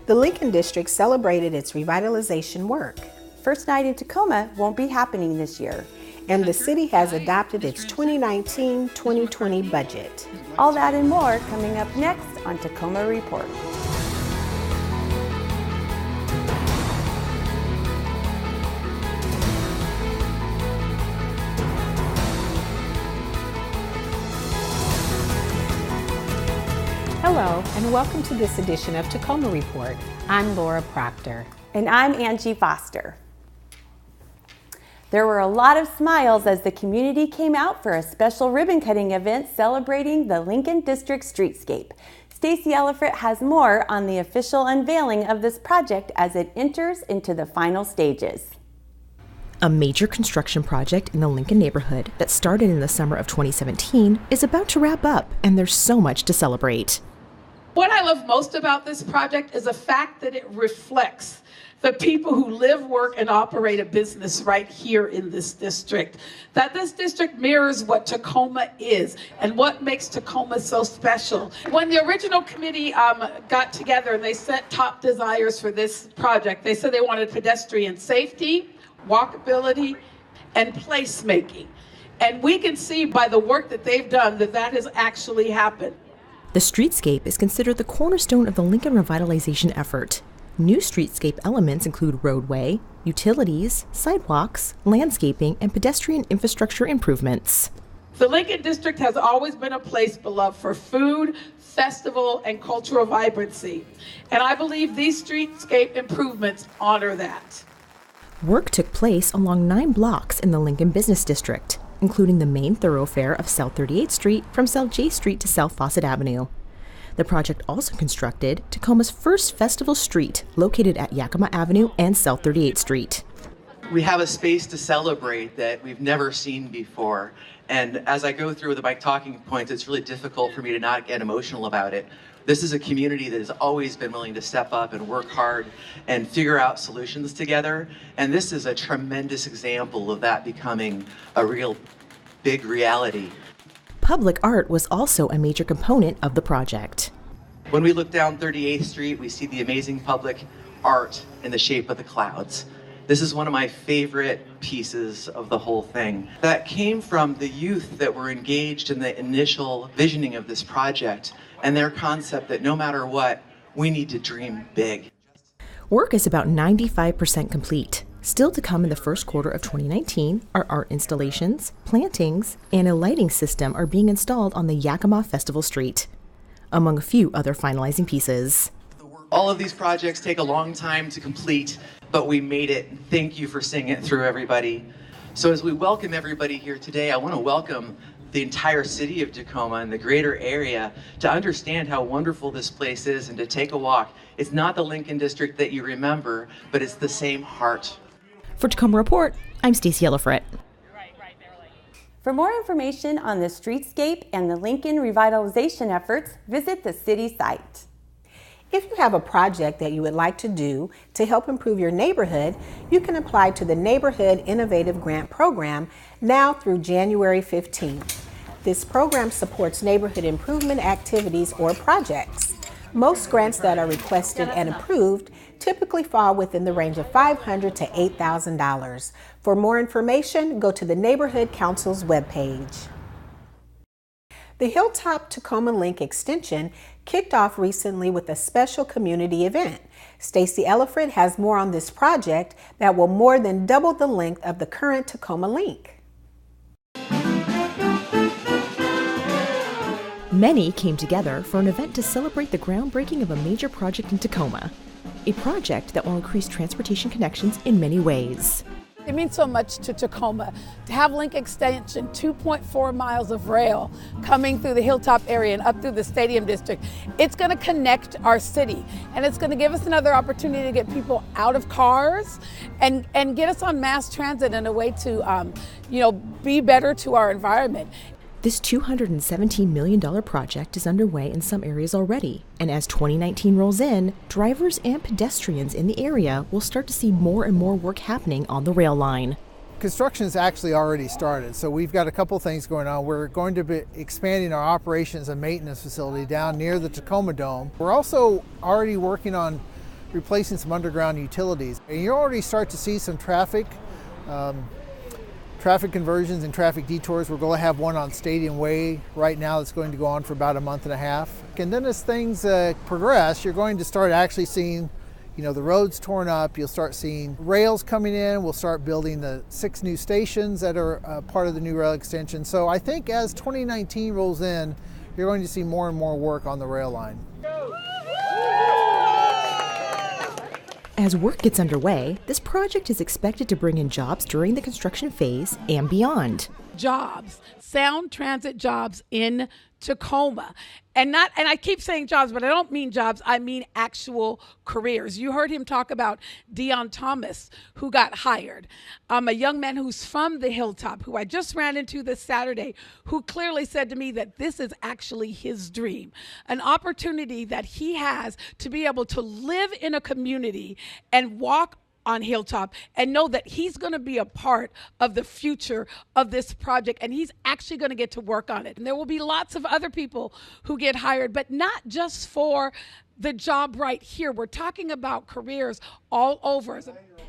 The Lincoln District celebrated its revitalization work. First Night in Tacoma won't be happening this year. And the city has adopted its 2019-2020 budget. All that and more coming up next on Tacoma Report. Hello, and welcome to this edition of Tacoma Report. I'm Laura Proctor. And I'm Angie Foster. There were a lot of smiles as the community came out for a special ribbon cutting event celebrating the Lincoln District Streetscape. Stacy Ellifrit has more on the official unveiling of this project as it enters into the final stages. A major construction project in the Lincoln neighborhood that started in the summer of 2017 is about to wrap up, and there's so much to celebrate. What I love most about this project is the fact that it reflects the people who live, work, and operate a business right here in this district. That this district mirrors what Tacoma is and what makes Tacoma so special. When the original committee got together and they set top desires for this project, they said they wanted pedestrian safety, walkability, and placemaking. And we can see by the work that they've done that that has actually happened. The streetscape is considered the cornerstone of the Lincoln revitalization effort. New streetscape elements include roadway, utilities, sidewalks, landscaping, and pedestrian infrastructure improvements. The Lincoln District has always been a place beloved for food, festival, and cultural vibrancy. And I believe these streetscape improvements honor that. Work took place along 9 blocks in the Lincoln Business District, including the main thoroughfare of South 38th Street from South J Street to South Fawcett Avenue. The project also constructed Tacoma's first festival street, located at Yakima Avenue and South 38th Street. We have a space to celebrate that we've never seen before. And as I go through my talking points, it's really difficult for me to not get emotional about it. This is a community that has always been willing to step up and work hard and figure out solutions together. And this is a tremendous example of that becoming a real big reality. Public art was also a major component of the project. When we look down 38th Street, we see the amazing public art in the shape of the clouds. This is one of my favorite pieces of the whole thing. That came from the youth that were engaged in the initial visioning of this project and their concept that no matter what, we need to dream big. Work is about 95% complete. Still to come in the first quarter of 2019 are art installations, plantings, and a lighting system are being installed on the Yakima Festival Street, among a few other finalizing pieces. All of these projects take a long time to complete, but we made it. Thank you for seeing it through, everybody. So as we welcome everybody here today, I want to welcome the entire city of Tacoma and the greater area to understand how wonderful this place is and to take a walk. It's not the Lincoln District that you remember, but it's the same heart. For Tacoma Report, I'm Stacy Ellifrit. For more information on the streetscape and the Lincoln revitalization efforts, visit the city site. If you have a project that you would like to do to help improve your neighborhood, you can apply to the Neighborhood Innovative Grant Program now through January 15th. This program supports neighborhood improvement activities or projects. Most grants that are requested and approved typically fall within the range of $500 to $8,000. For more information, go to the Neighborhood Council's webpage. The Hilltop Tacoma Link extension kicked off recently with a special community event. Stacy Ellifrit has more on this project that will more than double the length of the current Tacoma Link. Many came together for an event to celebrate the groundbreaking of a major project in Tacoma, a project that will increase transportation connections in many ways. It means so much to Tacoma to have Link Extension, 2.4 miles of rail coming through the Hilltop area and up through the Stadium District. It's going to connect our city, and it's going to give us another opportunity to get people out of cars and get us on mass transit in a way to be better to our environment. This $217 million project is underway in some areas already, and as 2019 rolls in, drivers and pedestrians in the area will start to see more and more work happening on the rail line. Construction's actually already started, so we've got a couple things going on. We're going to be expanding our operations and maintenance facility down near the Tacoma Dome. We're also already working on replacing some underground utilities. And you already start to see some traffic conversions and traffic detours. We're going to have one on Stadium Way right now that's going to go on for about a month and a half. And then as things progress, you're going to start actually seeing, the roads torn up. You'll start seeing rails coming in. We'll start building the 6 new stations that are part of the new rail extension. So I think as 2019 rolls in, you're going to see more and more work on the rail line. As work gets underway, this project is expected to bring in jobs during the construction phase and beyond. Jobs, sound transit jobs in Tacoma. And I keep saying jobs, but I don't mean jobs, I mean actual careers. You heard him talk about Dion Thomas, who got hired. A young man who's from the Hilltop, who I just ran into this Saturday, who clearly said to me that this is actually his dream. An opportunity that he has to be able to live in a community and walk on Hilltop and know that he's going to be a part of the future of this project, and he's actually going to get to work on it. And there will be lots of other people who get hired, but not just for the job right here. We're talking about careers all over.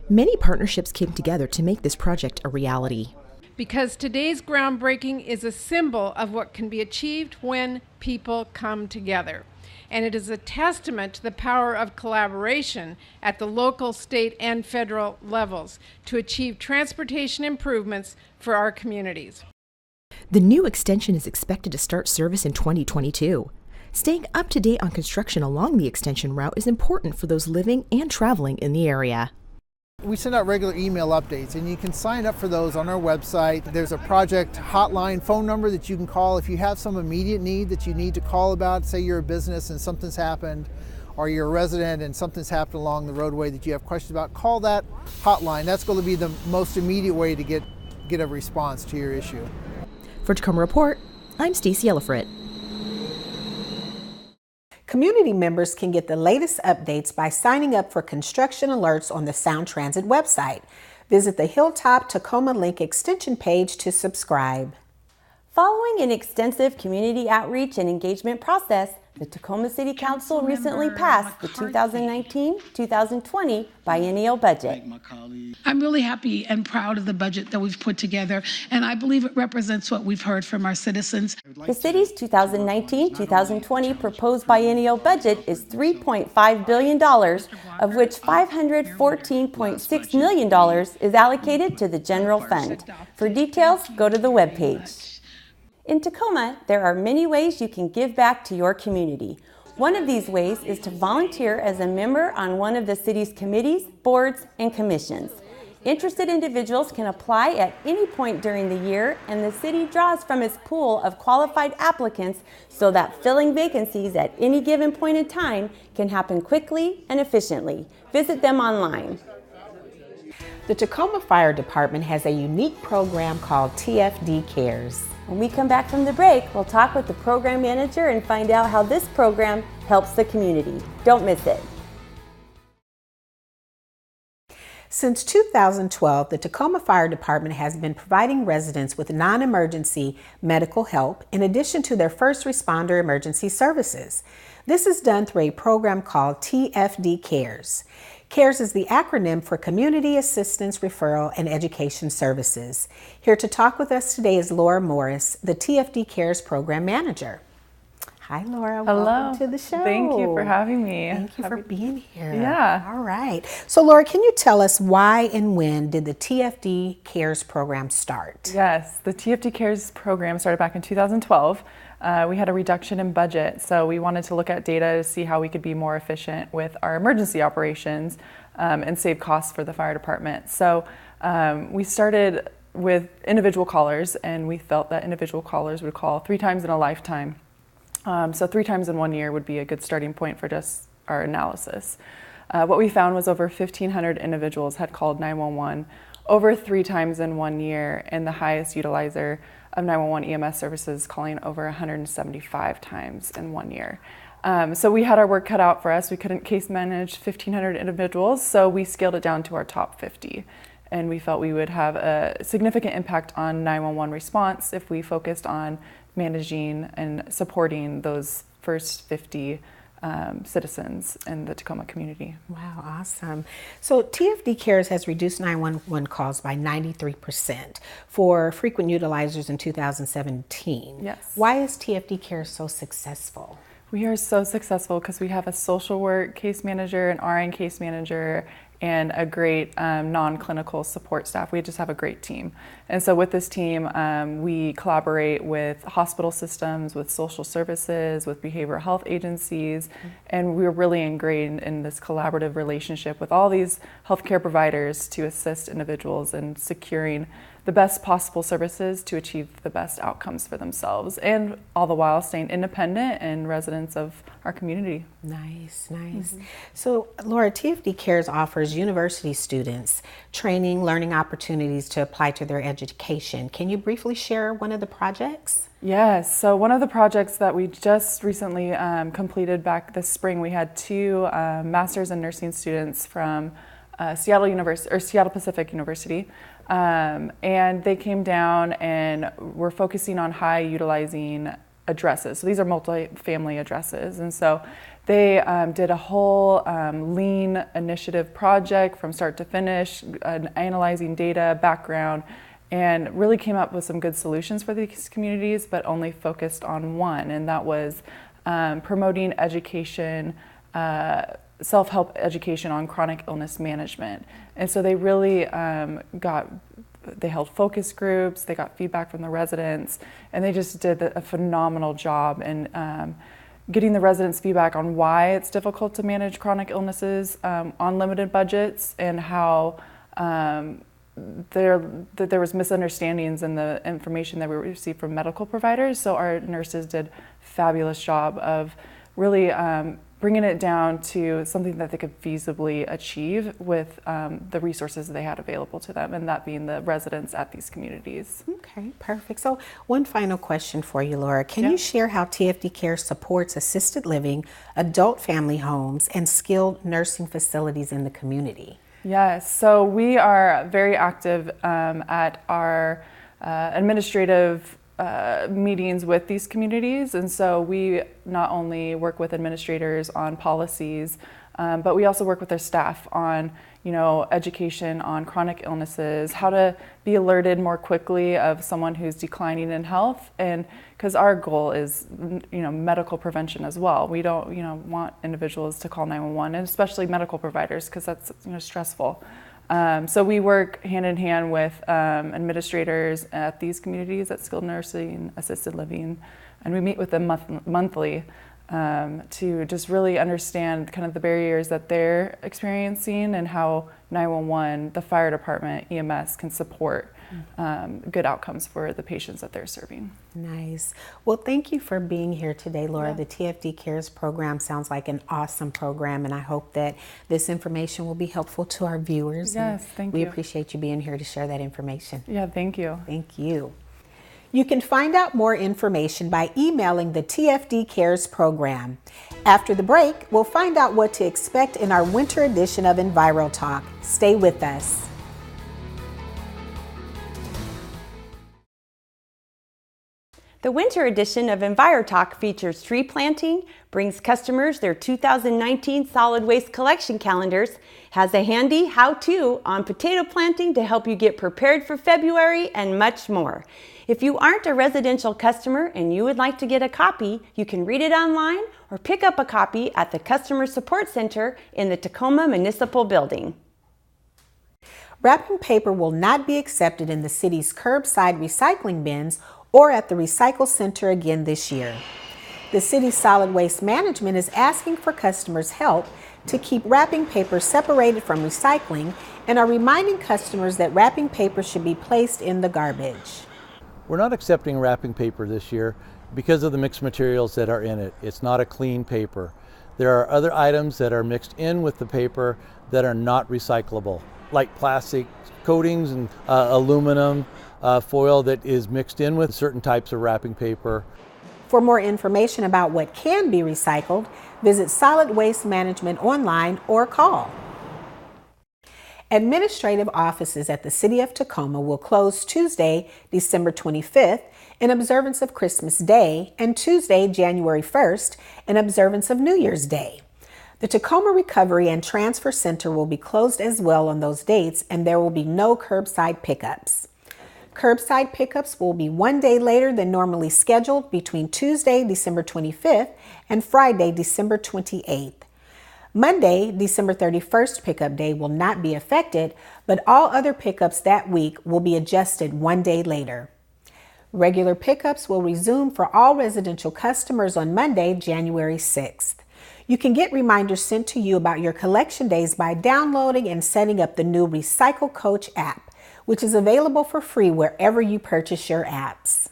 Many partnerships came together to make this project a reality. Because today's groundbreaking is a symbol of what can be achieved when people come together. And it is a testament to the power of collaboration at the local, state, and federal levels to achieve transportation improvements for our communities. The new extension is expected to start service in 2022. Staying up to date on construction along the extension route is important for those living and traveling in the area. We send out regular email updates, and you can sign up for those on our website. There's a project hotline phone number that you can call if you have some immediate need that you need to call about. Say you're a business and something's happened, or you're a resident and something's happened along the roadway that you have questions about. Call that hotline. That's going to be the most immediate way to get a response to your issue. For Tacoma Report, I'm Stacey Ellifrit. Community members can get the latest updates by signing up for construction alerts on the Sound Transit website. Visit the Hilltop Tacoma Link extension page to subscribe. Following an extensive community outreach and engagement process, the Tacoma City Council recently passed the 2019-2020 biennial budget. I'm really happy and proud of the budget that we've put together, and I believe it represents what we've heard from our citizens. The city's 2019-2020 proposed biennial budget is $3.5 billion, of which $514.6 million is allocated to the general fund. For details, go to the webpage. In Tacoma, there are many ways you can give back to your community. One of these ways is to volunteer as a member on one of the city's committees, boards, and commissions. Interested individuals can apply at any point during the year, and the city draws from its pool of qualified applicants so that filling vacancies at any given point in time can happen quickly and efficiently. Visit them online. The Tacoma Fire Department has a unique program called TFD Cares. When we come back from the break, we'll talk with the program manager and find out how this program helps the community. Don't miss it. Since 2012, the Tacoma Fire Department has been providing residents with non-emergency medical help in addition to their first responder emergency services. This is done through a program called TFD Cares. CARES is the acronym for Community Assistance, Referral, and Education Services. Here to talk with us today is Laura Morris, the TFD CARES Program Manager. Hi, Laura. Hello. Welcome to the show. Thank you for having me. Thank you for being here. Yeah. All right. So, Laura, can you tell us why and when did the TFD CARES program start? Yes, the TFD CARES program started back in 2012. We had a reduction in budget, so we wanted to look at data to see how we could be more efficient with our emergency operations and save costs for the fire department. So we started with individual callers, and we felt that individual callers would call 3 times in a lifetime. So 3 times in 1 year would be a good starting point for just our analysis. What we found was over 1,500 individuals had called 911 over 3 times in 1 year, and the highest utilizer of 911 EMS services calling over 175 times in 1 year. So we had our work cut out for us. We couldn't case manage 1,500 individuals, so we scaled it down to our top 50. And we felt we would have a significant impact on 911 response if we focused on managing and supporting those first 50 citizens in the Tacoma community. Wow, awesome. So TFD Cares has reduced 911 calls by 93% for frequent utilizers in 2017. Yes. Why is TFD Cares so successful? We are so successful because we have a social work case manager, an RN case manager, and a great non-clinical support staff. We just have a great team. And so with this team, we collaborate with hospital systems, with social services, with behavioral health agencies, and we're really ingrained in this collaborative relationship with all these healthcare providers to assist individuals in securing the best possible services to achieve the best outcomes for themselves, and all the while staying independent and residents of our community. Nice, nice. So Laura, TFD Cares offers university students training, learning opportunities to apply to their education. Can you briefly share one of the projects? Yes, so one of the projects that we just recently completed back this spring, we had two Masters in Nursing students from Seattle Pacific University. And they came down and were focusing on high utilizing addresses. So these are multi-family addresses. And so they did a whole lean initiative project from start to finish, analyzing data, background, and really came up with some good solutions for these communities, but only focused on one, and that was promoting education, self-help education on chronic illness management. And so they really they held focus groups, they got feedback from the residents, and they just did a phenomenal job in getting the residents' feedback on why it's difficult to manage chronic illnesses on limited budgets, and how there was misunderstandings in the information that we received from medical providers. So our nurses did a fabulous job of really bringing it down to something that they could feasibly achieve with the resources they had available to them, and that being the residents at these communities. Okay, perfect. So one final question for you, Laura. Can you share how TFD Care supports assisted living, adult family homes, and skilled nursing facilities in the community? Yes, so we are very active at our administrative meetings with these communities, and so we not only work with administrators on policies, but we also work with their staff on, education on chronic illnesses, how to be alerted more quickly of someone who's declining in health, and because our goal is, medical prevention as well. We don't, want individuals to call 911, and especially medical providers, because that's, stressful. So we work hand in hand with administrators at these communities, at skilled nursing, assisted living, and we meet with them monthly to just really understand kind of the barriers that they're experiencing and how 911, the fire department, EMS can support good outcomes for the patients that they're serving. Nice. Well, thank you for being here today, Laura. The TFD Cares program sounds like an awesome program, and I hope that this information will be helpful to our viewers. Yes, thank you. We appreciate you being here to share that information. Yeah, thank you. Thank you. You can find out more information by emailing the TFD Cares program. After the break, we'll find out what to expect in our winter edition of Enviro Talk. Stay with us. The winter edition of EnviroTalk features tree planting, brings customers their 2019 solid waste collection calendars, has a handy how-to on potato planting to help you get prepared for February, and much more. If you aren't a residential customer and you would like to get a copy, you can read it online or pick up a copy at the Customer Support Center in the Tacoma Municipal Building. Wrapping paper will not be accepted in the city's curbside recycling bins or at the Recycle Center again this year. The city's solid waste management is asking for customers' help to keep wrapping paper separated from recycling, and are reminding customers that wrapping paper should be placed in the garbage. We're not accepting wrapping paper this year because of the mixed materials that are in it. It's not a clean paper. There are other items that are mixed in with the paper that are not recyclable, like plastic coatings and aluminum foil that is mixed in with certain types of wrapping paper. For more information about what can be recycled, visit Solid Waste Management online or call. Administrative offices at the City of Tacoma will close Tuesday, December 25th, in observance of Christmas Day, and Tuesday, January 1st, in observance of New Year's Day. The Tacoma Recovery and Transfer Center will be closed as well on those dates, and there will be no curbside pickups. Curbside pickups will be one day later than normally scheduled between Tuesday, December 25th, and Friday, December 28th. Monday, December 31st pickup day will not be affected, but all other pickups that week will be adjusted one day later. Regular pickups will resume for all residential customers on Monday, January 6th. You can get reminders sent to you about your collection days by downloading and setting up the new Recycle Coach app, which is available for free wherever you purchase your apps.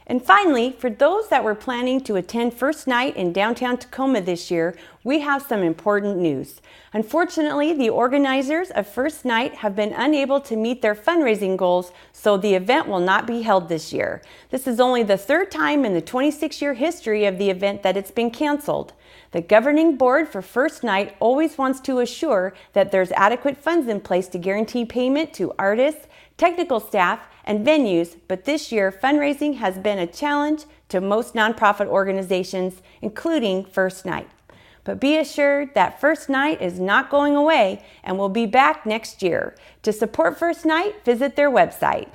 And finally, for those that were planning to attend First Night in downtown Tacoma this year, we have some important news. Unfortunately, the organizers of First Night have been unable to meet their fundraising goals, so the event will not be held this year. This is only the third time in the 26-year history of the event that it's been canceled. The governing board for First Night always wants to assure that there's adequate funds in place to guarantee payment to artists, technical staff, and venues, but this year fundraising has been a challenge to most nonprofit organizations, including First Night. But be assured that First Night is not going away and will be back next year. To support First Night, visit their website.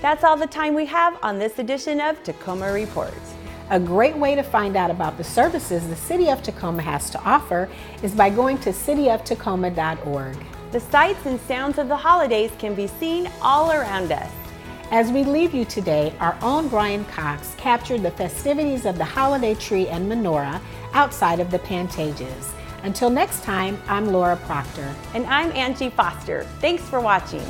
That's all the time we have on this edition of Tacoma Report. A great way to find out about the services the City of Tacoma has to offer is by going to cityoftacoma.org. The sights and sounds of the holidays can be seen all around us. As we leave you today, our own Brian Cox captured the festivities of the holiday tree and menorah outside of the Pantages. Until next time, I'm Laura Proctor. And I'm Angie Foster. Thanks for watching.